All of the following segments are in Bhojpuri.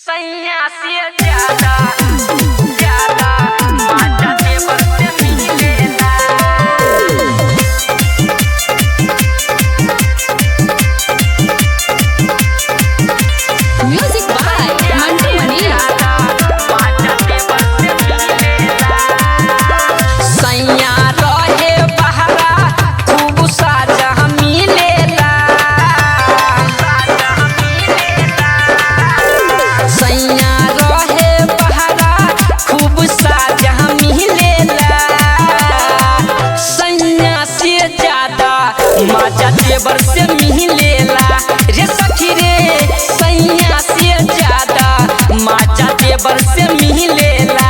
सैया से ज्यादा ज्यादा माता देवर से मिलेला। म्यूजिक बाय मंटू मनी। सैया रहे बहरा खूब साजा मिलेला। सैया रहे बहरा खूब साजा मिलेला। सैया से ज्यादा माजा देवर से मिलेला रे सखी रे। सैया से ज्यादा माजा देवर से मिलेला।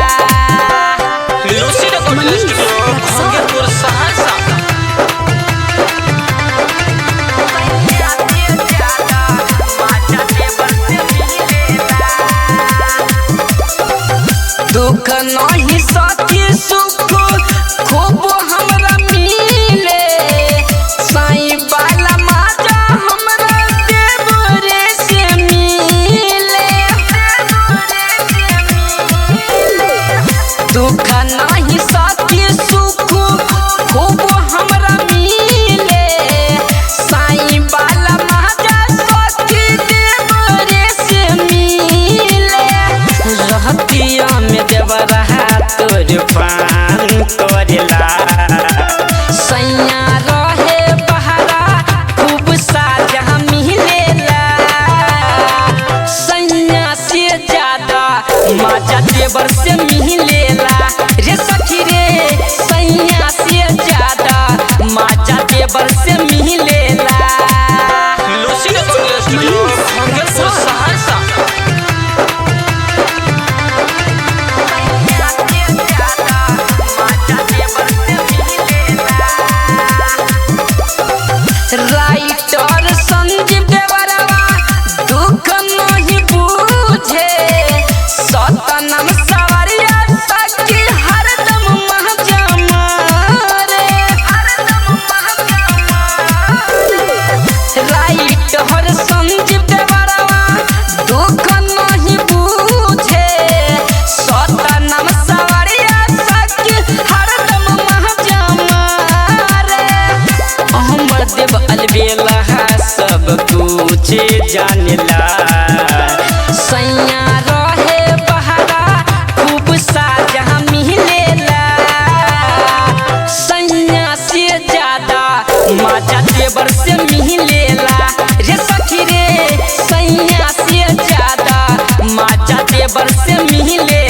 लूसी ने कोमल स्टूडियो भागलपुर सहरसा। सैया से ज्यादा माजा देवर से मिलेला। दुख नहीं सखी सुख खूब हमरा मिले। साईं बाला माजा हमरा देवरे से मिले। दुख नहीं सखी सुख खूब हमरा मिले। साईं बाला माजा सखी देवरे से मिले। रहतिया में देवरा तोर पान करेला। सैया रहे बहरा खूब साजा मिलेला। सैया से ज्यादा माजा देवर से मिलेला रे सखी रे। सैया से ज्यादा माजा देवर से मिलेला। लूसी ने कोमल स्टूडियो भागलपुर सहरसा। राइटर संजीव देवरवा दुख नहीं बूझे। सतनम सवरिया सखी हरदम महजा मारे। राइटर संजीव देवरवा दुख नहीं बूझे। सतनम सवरिया सखी हरदम महजा मारे। हमर देव अलबेला सब कुछ जानेला। सैया रहे बहरा खूब साजा मिलेला। सैया से ज्यादा माजा देवर से मिलेला रे सखी रे। सैया से ज्यादा माजा देवर से मिलेला।